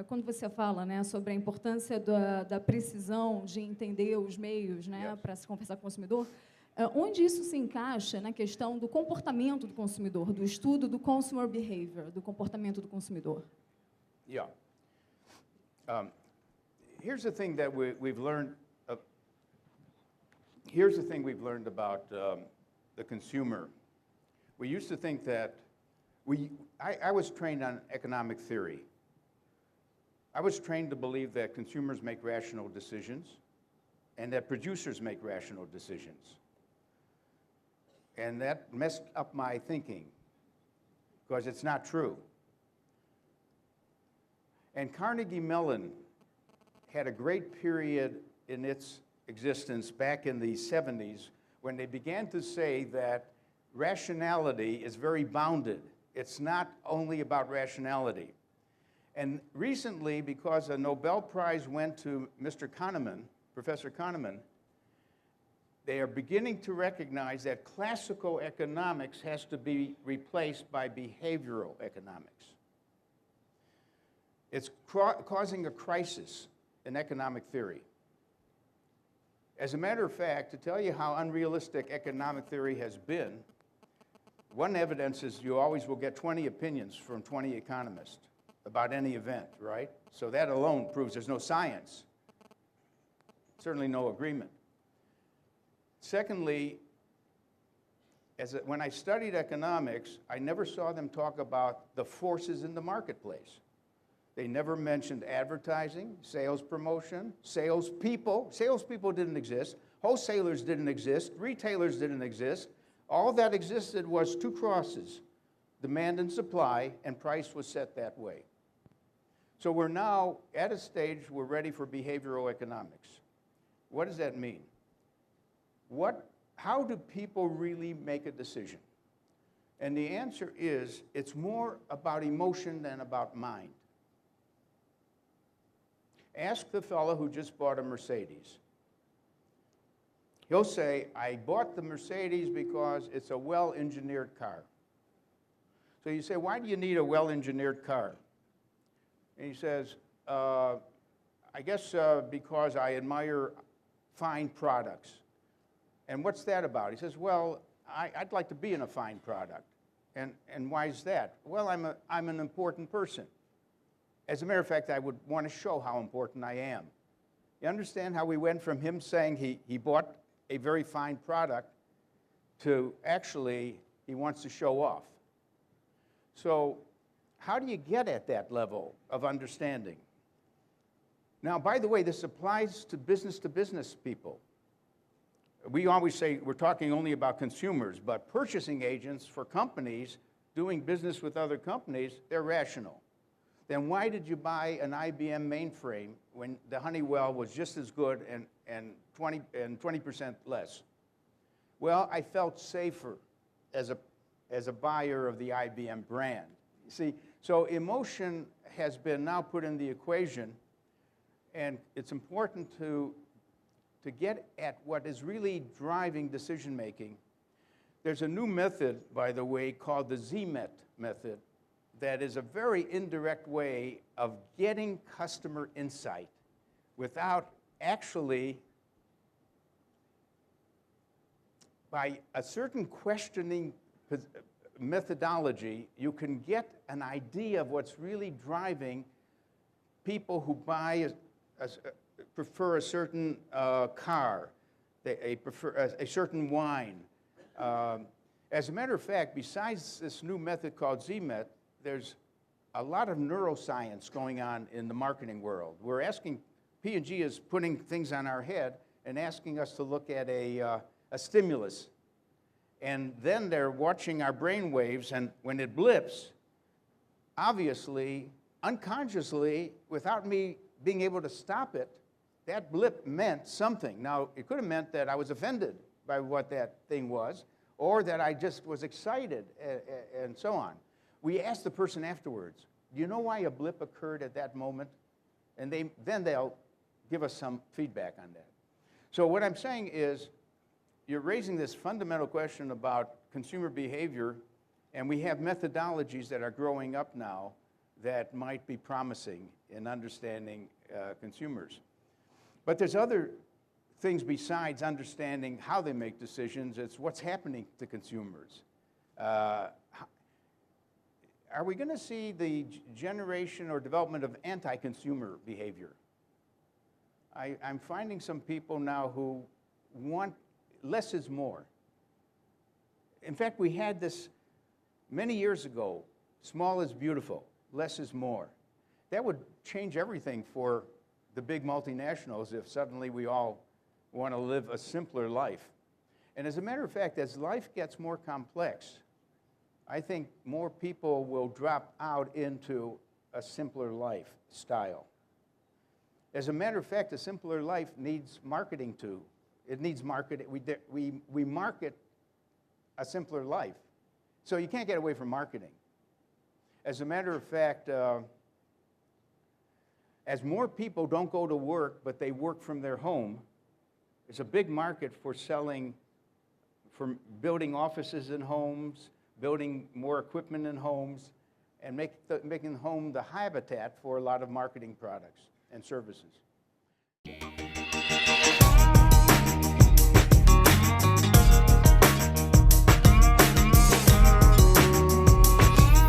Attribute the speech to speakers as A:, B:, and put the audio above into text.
A: quando você fala, né, sobre a importância da precisão de entender os meios, né, para se conversar com o consumidor, onde isso se encaixa na questão do comportamento do consumidor, do estudo do consumer behavior, do comportamento do consumidor?
B: Yeah. Here's the thing that we've learned. Here's the thing we've learned about the consumer. We used to think that I was trained on economic theory. I was trained to believe that consumers make rational decisions and that producers make rational decisions. And that messed up my thinking because it's not true. And Carnegie Mellon had a great period in its existence back in the 70s when they began to say that rationality is very bounded. It's not only about rationality. And recently, because a Nobel Prize went to Mr. Kahneman, Professor Kahneman, they are beginning to recognize that classical economics has to be replaced by behavioral economics. It's causing a crisis in economic theory. As a matter of fact, to tell you how unrealistic economic theory has been, one evidence is you always will get 20 opinions from 20 economists about any event, right? So that alone proves there's no science, certainly no agreement. Secondly, when I studied economics, I never saw them talk about the forces in the marketplace. They never mentioned advertising, sales promotion, salespeople. Salespeople didn't exist. Wholesalers didn't exist. Retailers didn't exist. All that existed was two crosses, demand and supply, and price was set that way. So we're now at a stage we're ready for behavioral economics. What does that mean? How do people really make a decision? And the answer is, it's more about emotion than about mind. Ask the fellow who just bought a Mercedes. He'll say, I bought the Mercedes because it's a well-engineered car. So you say, why do you need a well-engineered car? And he says, I guess because I admire fine products. And what's that about? He says, well, I'd like to be in a fine product. And why is that? Well, I'm an important person. As a matter of fact, I would want to show how important I am. You understand how we went from him saying he bought a very fine product to actually he wants to show off. So how do you get at that level of understanding? Now, by the way, this applies to business people. We always say we're talking only about consumers, but purchasing agents for companies doing business with other companies, they're rational. Then why did you buy an IBM mainframe when the Honeywell was just as good and 20% less? Well, I felt safer as a buyer of the IBM brand. You see, so emotion has been now put in the equation, and it's important to get at what is really driving decision making. There's a new method, by the way, called the ZMET method, that is a very indirect way of getting customer insight without actually, by a certain questioning methodology, you can get an idea of what's really driving people who prefer a certain car, they prefer a certain wine. As a matter of fact, besides this new method called ZMET, there's a lot of neuroscience going on in the marketing world. We're asking, P&G is putting things on our head and asking us to look at a stimulus. And then they're watching our brain waves, and when it blips, obviously, unconsciously, without me being able to stop it, that blip meant something. Now, it could have meant that I was offended by what that thing was, or that I just was excited, and so on. We asked the person afterwards, do you know why a blip occurred at that moment? And then they'll give us some feedback on that. So what I'm saying is, you're raising this fundamental question about consumer behavior, and we have methodologies that are growing up now that might be promising in understanding consumers. But there's other things besides understanding how they make decisions. It's what's happening to consumers. Are we going to see the generation or development of anti-consumer behavior? I'm finding some people now who want less is more. In fact, we had this many years ago, small is beautiful, less is more. That would change everything for the big multinationals if suddenly we all want to live a simpler life. And as a matter of fact, as life gets more complex, I think more people will drop out into a simpler lifestyle. As a matter of fact, a simpler life needs marketing too. It needs marketing. We market a simpler life. So you can't get away from marketing. As a matter of fact, as more people don't go to work, but they work from their home, there's a big market for selling, for building offices in homes, building more equipment in homes, and making home the habitat for a lot of marketing products and services.